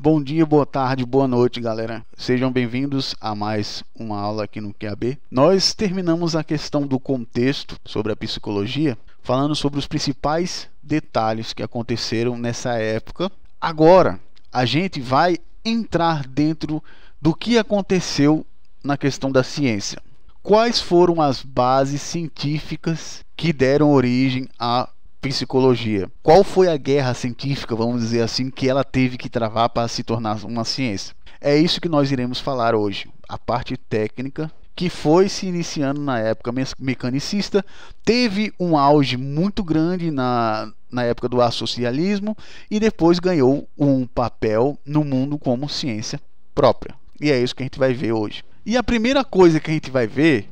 Bom dia, boa tarde, boa noite, galera. Sejam bem-vindos a mais uma aula aqui no QAB. Nós terminamos a questão do contexto sobre a psicologia, falando sobre os principais detalhes que aconteceram nessa época. Agora, a gente vai entrar dentro do que aconteceu na questão da ciência. Quais foram as bases científicas que deram origem à psicologia? Qual foi a guerra científica, vamos dizer assim, que ela teve que travar para se tornar uma ciência? É isso que nós iremos falar hoje. A parte técnica, que foi se iniciando na época mecanicista, teve um auge muito grande na época do associalismo e depois ganhou um papel no mundo como ciência própria. E é isso que a gente vai ver hoje. E a primeira coisa que a gente vai ver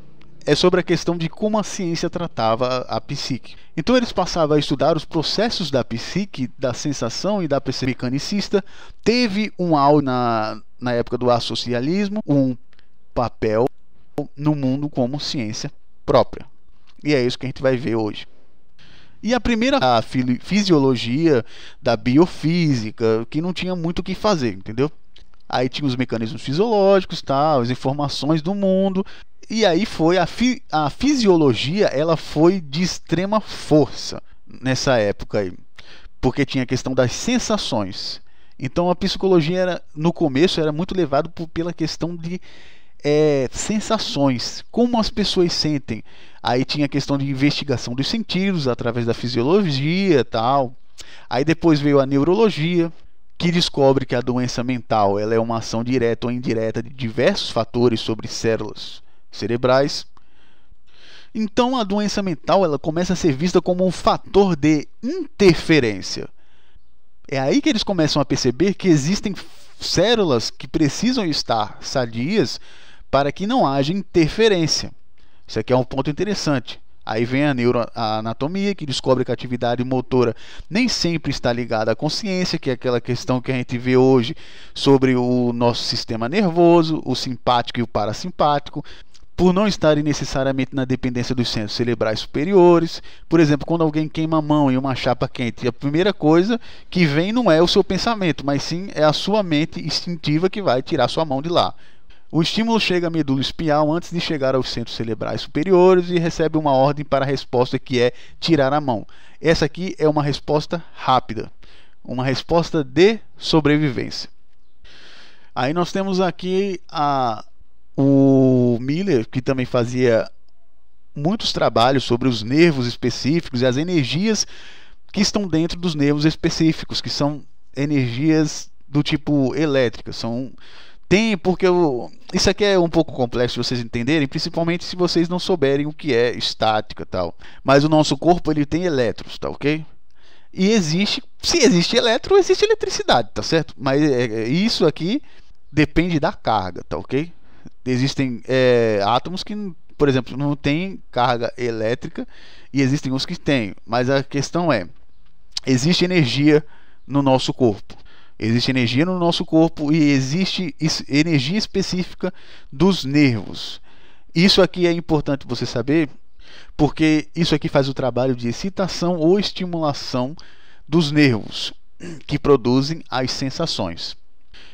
é sobre a questão de como a ciência tratava a psique. Então eles passavam a estudar os processos da psique, da sensação e da percepção mecanicista. Teve um auge na época do associalismo, um papel no mundo como ciência própria. E é isso que a gente vai ver hoje. E a primeira, a fisiologia da biofísica, que não tinha muito o que fazer, entendeu? Aí tinha os mecanismos fisiológicos, tá, as informações do mundo. E aí foi a fisiologia, ela foi de extrema força nessa época aí, porque tinha a questão das sensações. Então a psicologia no começo era muito levado pela questão de sensações, como as pessoas sentem. Aí tinha a questão de investigação dos sentidos através da fisiologia, tal. Aí depois veio a neurologia, que descobre que a doença mental ela é uma ação direta ou indireta de diversos fatores sobre células cerebrais. Então a doença mental ela começa a ser vista como um fator de interferência. É aí que eles começam a perceber que existem células que precisam estar sadias para que não haja interferência. Isso aqui é um ponto interessante. Aí vem a anatomia, que descobre que a atividade motora nem sempre está ligada à consciência, que é aquela questão que a gente vê hoje sobre o nosso sistema nervoso, o simpático e o parasimpático, por não estarem necessariamente na dependência dos centros cerebrais superiores. Por exemplo, quando alguém queima a mão em uma chapa quente, a primeira coisa que vem não é o seu pensamento, mas sim é a sua mente instintiva que vai tirar sua mão de lá. O estímulo chega à medula espinhal antes de chegar aos centros cerebrais superiores e recebe uma ordem para a resposta que é tirar a mão. Essa aqui é uma resposta rápida, uma resposta de sobrevivência. Aí nós temos aqui o Miller, que também fazia muitos trabalhos sobre os nervos específicos e as energias que estão dentro dos nervos específicos, que são energias do tipo elétrica. Porque isso aqui é um pouco complexo de vocês entenderem, principalmente se vocês não souberem o que é estática e tal. Mas o nosso corpo ele tem elétrons, tá ok? E se existe elétron, existe eletricidade, tá certo? Mas isso aqui depende da carga, tá ok? Existem átomos que, por exemplo, não têm carga elétrica e existem uns que têm. Mas a questão é, existe energia no nosso corpo. Existe energia no nosso corpo e existe energia específica dos nervos. Isso aqui é importante você saber, porque isso aqui faz o trabalho de excitação ou estimulação dos nervos, que produzem as sensações.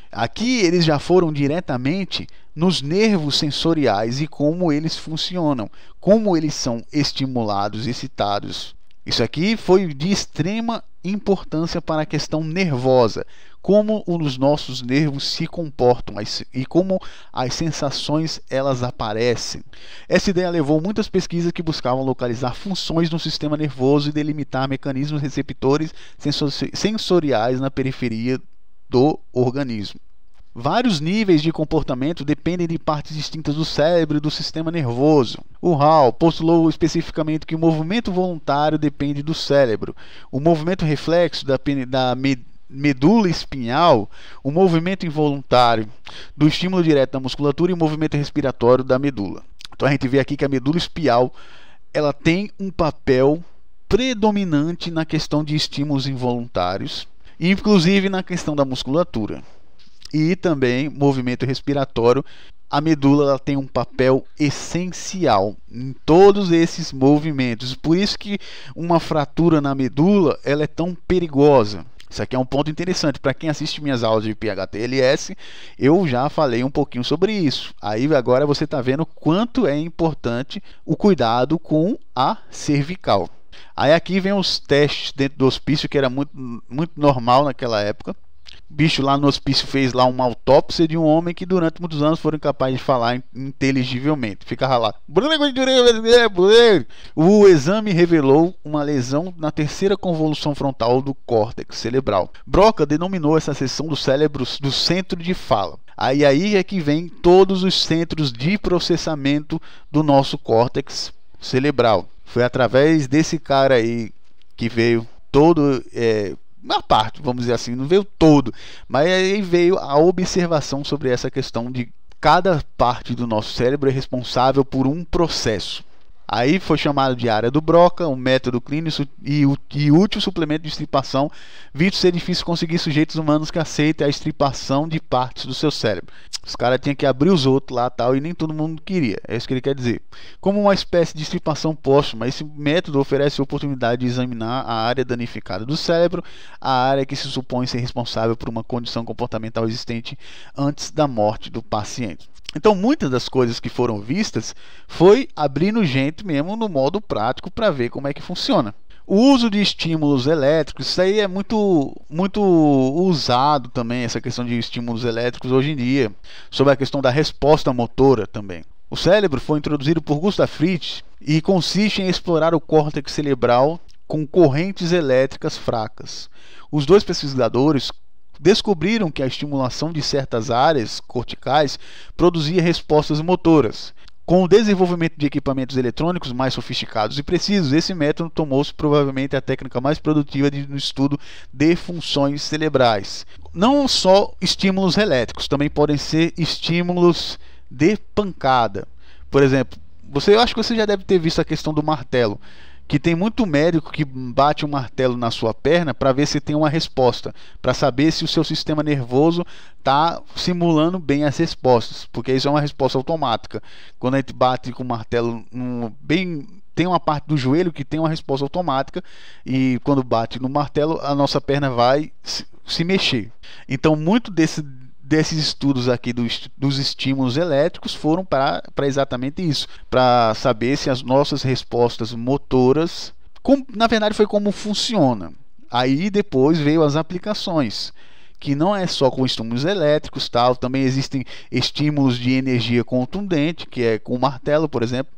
Aqui eles já foram diretamente nos nervos sensoriais e como eles funcionam, como eles são estimulados, excitados. Isso aqui foi de extrema importância para a questão nervosa, como os nossos nervos se comportam e como as sensações elas aparecem. Essa ideia levou muitas pesquisas que buscavam localizar funções no sistema nervoso e delimitar mecanismos receptores sensoriais na periferia do organismo. Vários níveis de comportamento dependem de partes distintas do cérebro e do sistema nervoso. O Hall postulou especificamente que o movimento voluntário depende do cérebro, o movimento reflexo da medula espinhal, o movimento involuntário do estímulo direto da musculatura e o movimento respiratório da medula. Então a gente vê aqui que a medula espinhal ela tem um papel predominante na questão de estímulos involuntários, inclusive na questão da musculatura. E também movimento respiratório, a medula ela tem um papel essencial em todos esses movimentos. Por isso que uma fratura na medula ela é tão perigosa. Isso aqui é um ponto interessante. Para quem assiste minhas aulas de PHTLS, eu já falei um pouquinho sobre isso. Aí agora você está vendo quanto é importante o cuidado com a cervical. Aí aqui vem os testes dentro do hospício, que era muito normal naquela época. O bicho lá no hospício fez lá uma autópsia de um homem que durante muitos anos foram incapazes de falar inteligivelmente. Ficava lá. O exame revelou uma lesão na terceira convolução frontal do córtex cerebral. Broca denominou essa seção do cérebro do centro de fala. Aí é que vem todos os centros de processamento do nosso córtex cerebral. Foi através desse cara aí que veio todo... uma parte, vamos dizer assim, não veio todo, mas aí veio a observação sobre essa questão de cada parte do nosso cérebro é responsável por um processo. Aí foi chamado de área do Broca, um método clínico e útil suplemento de estripação, visto ser difícil conseguir sujeitos humanos que aceitem a estripação de partes do seu cérebro. Os caras tinham que abrir os outros lá tal, e nem todo mundo queria. É isso que ele quer dizer. Como uma espécie de estripação póstuma, esse método oferece a oportunidade de examinar a área danificada do cérebro, a área que se supõe ser responsável por uma condição comportamental existente antes da morte do paciente. Então, muitas das coisas que foram vistas foi abrindo gente mesmo no modo prático para ver como é que funciona. O uso de estímulos elétricos, isso aí é muito usado também, essa questão de estímulos elétricos hoje em dia, sobre a questão da resposta motora também. O cérebro foi introduzido por Gustav Fritsch e consiste em explorar o córtex cerebral com correntes elétricas fracas. Os dois pesquisadores descobriram que a estimulação de certas áreas corticais produzia respostas motoras. Com o desenvolvimento de equipamentos eletrônicos mais sofisticados e precisos, esse método tornou-se provavelmente a técnica mais produtiva no estudo de funções cerebrais. Não só estímulos elétricos, também podem ser estímulos de pancada. Por exemplo, eu acho que você já deve ter visto a questão do martelo, que tem muito médico que bate um martelo na sua perna para ver se tem uma resposta, para saber se o seu sistema nervoso está simulando bem as respostas, porque isso é uma resposta automática. Quando a gente bate com o martelo tem uma parte do joelho que tem uma resposta automática, e quando bate no martelo a nossa perna vai se mexer. Então muito desses estudos aqui dos estímulos elétricos foram para exatamente isso, para saber se as nossas respostas motoras, na verdade foi como funciona. Aí depois veio as aplicações, que não é só com estímulos elétricos, tal, também existem estímulos de energia contundente, que é com o martelo, por exemplo,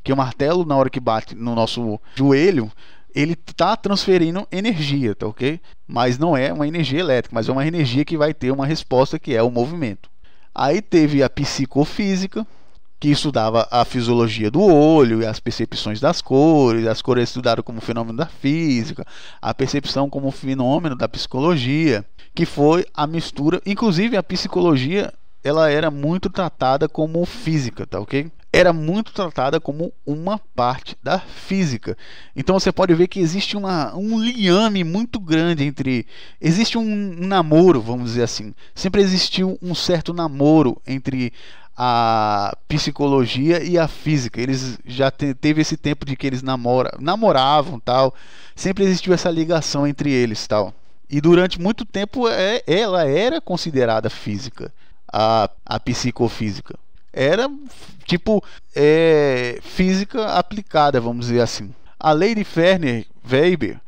que o martelo, na hora que bate no nosso joelho, ele está transferindo energia, tá ok? Mas não é uma energia elétrica, mas é uma energia que vai ter uma resposta, que é o movimento. Aí teve a psicofísica, que estudava a fisiologia do olho e as percepções das cores. As cores estudaram como fenômeno da física, a percepção como fenômeno da psicologia, que foi a mistura. Inclusive a psicologia, ela era muito tratada como física, tá ok? Era muito tratada como uma parte da física. Então você pode ver que existe um liame muito grande entre... Existe um namoro, vamos dizer assim. Sempre existiu um certo namoro entre a psicologia e a física. Eles já teve esse tempo de que eles namoravam, tal. Sempre existiu essa ligação entre eles, tal. E durante muito tempo ela era considerada física, a psicofísica. Era tipo física aplicada, vamos dizer assim. A lei de Ferner-Weber,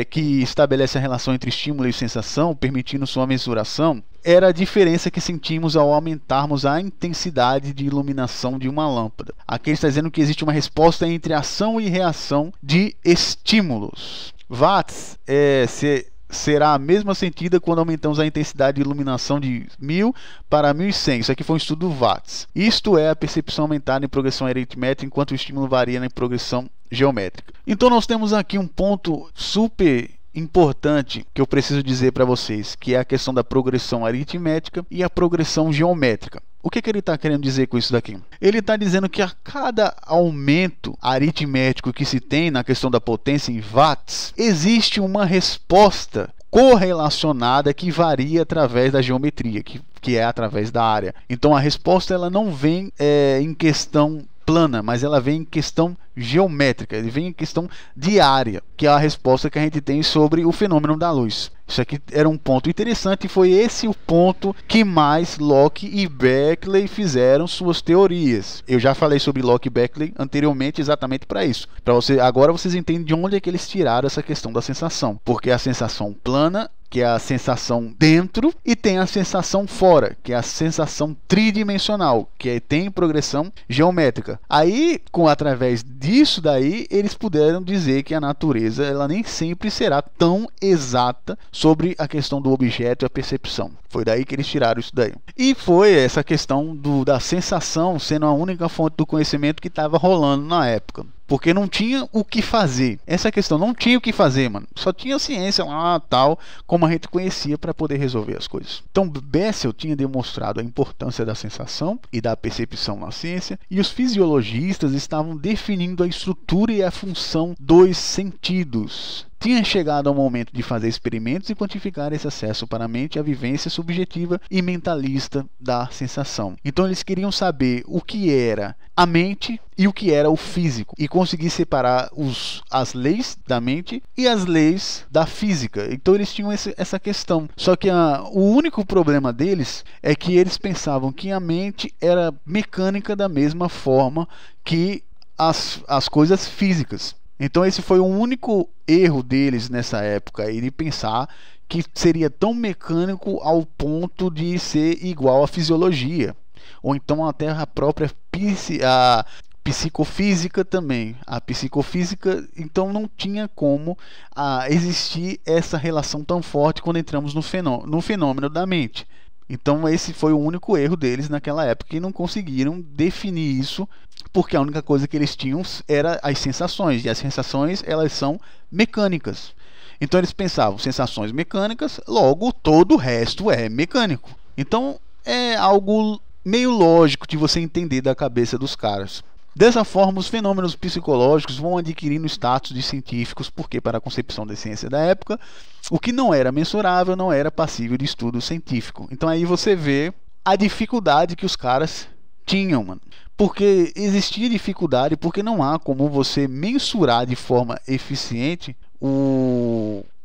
que estabelece a relação entre estímulo e sensação, permitindo sua mensuração, era a diferença que sentimos ao aumentarmos a intensidade de iluminação de uma lâmpada. Aqui ele está dizendo que existe uma resposta entre ação e reação de estímulos. Watts será a mesma sentida quando aumentamos a intensidade de iluminação de 1000 para 1100. Isso aqui foi um estudo do Watts. Isto é a percepção aumentada em progressão aritmétrica, enquanto o estímulo varia na progressão geométrica. Então nós temos aqui um ponto super importante que eu preciso dizer para vocês, que é a questão da progressão aritmética e a progressão geométrica. O que ele está querendo dizer com isso daqui? Ele está dizendo que a cada aumento aritmético que se tem na questão da potência em watts, existe uma resposta correlacionada que varia através da geometria, que é através da área. Então a resposta ela não vem em questão plana, mas ela vem em questão geométrica, ele vem em questão de área, que é a resposta que a gente tem sobre o fenômeno da luz. Isso aqui era um ponto interessante e foi esse o ponto que mais Locke e Berkeley fizeram suas teorias. Eu já falei sobre Locke e Berkeley anteriormente exatamente para isso. Agora vocês entendem de onde é que eles tiraram essa questão da sensação. Porque a sensação plana, que é a sensação dentro, e tem a sensação fora, que é a sensação tridimensional, que tem progressão geométrica. Aí, através disso daí, eles puderam dizer que a natureza ela nem sempre será tão exata sobre a questão do objeto e a percepção. Foi daí que eles tiraram isso daí. E foi essa questão da sensação sendo a única fonte do conhecimento que estava rolando na época. Porque não tinha o que fazer. Essa questão não tinha o que fazer, mano. Só tinha ciência lá, tal, como a gente conhecia para poder resolver as coisas. Então, Bessel tinha demonstrado a importância da sensação e da percepção na ciência, e os fisiologistas estavam definindo a estrutura e a função dos sentidos. Tinha chegado ao momento de fazer experimentos e quantificar esse acesso para a mente à vivência subjetiva e mentalista da sensação. Então eles queriam saber o que era a mente e o que era o físico e conseguir separar as leis da mente e as leis da física. Então eles tinham essa questão. Só que o único problema deles é que eles pensavam que a mente era mecânica da mesma forma que as coisas físicas. Então esse foi o único erro deles nessa época, de pensar que seria tão mecânico ao ponto de ser igual à fisiologia, ou então até a própria psicofísica também. A psicofísica, então não tinha como existir essa relação tão forte quando entramos no fenômeno da mente. Então esse foi o único erro deles naquela época, e não conseguiram definir isso, porque a única coisa que eles tinham era as sensações, e as sensações elas são mecânicas. Então eles pensavam, sensações mecânicas, logo todo o resto é mecânico. Então é algo meio lógico de você entender da cabeça dos caras. Dessa forma, os fenômenos psicológicos vão adquirindo status de científicos, porque para a concepção da ciência da época, o que não era mensurável não era passível de estudo científico. Então aí você vê a dificuldade que os caras tinham, mano. Porque existia dificuldade, porque não há como você mensurar de forma eficiente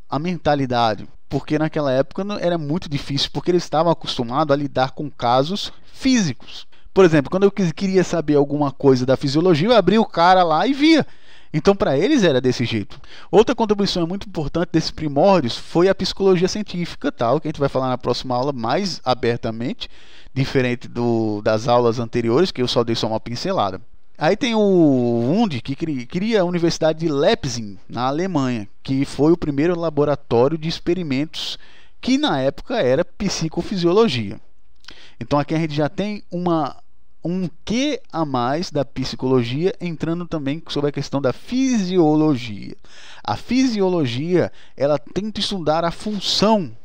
a mentalidade. Porque naquela época era muito difícil, porque eles estavam acostumados a lidar com casos físicos. Por exemplo, quando eu queria saber alguma coisa da fisiologia, eu abria o cara lá e via. Então, para eles era desse jeito. Outra contribuição muito importante desses primórdios foi a psicologia científica, tal, que a gente vai falar na próxima aula mais abertamente, diferente das aulas anteriores, que eu só dei uma pincelada. Aí tem o Wundt, que cria a Universidade de Leipzig, na Alemanha, que foi o primeiro laboratório de experimentos que na época era psicofisiologia. Então aqui a gente já tem um quê a mais da psicologia, entrando também sobre a questão da fisiologia. A fisiologia, ela tenta estudar a função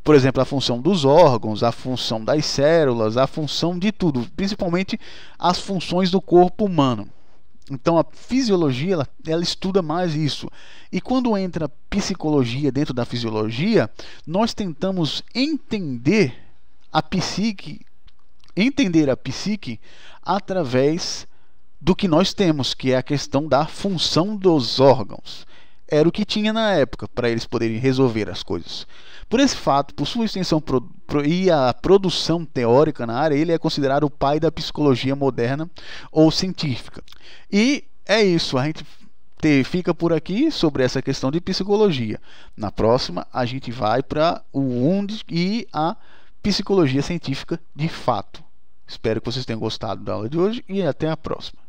por exemplo, a função dos órgãos, a função das células, a função de tudo, principalmente as funções do corpo humano. Então a fisiologia ela estuda mais isso. E quando entra a psicologia dentro da fisiologia, nós tentamos entender a psique através do que nós temos, que é a questão da função dos órgãos. Era o que tinha na época para eles poderem resolver as coisas. Por esse fato, por sua extensão e a produção teórica na área, ele é considerado o pai da psicologia moderna ou científica. E é isso, a gente fica por aqui sobre essa questão de psicologia. Na próxima, a gente vai para o Wundt e a psicologia científica de fato. Espero que vocês tenham gostado da aula de hoje e até a próxima.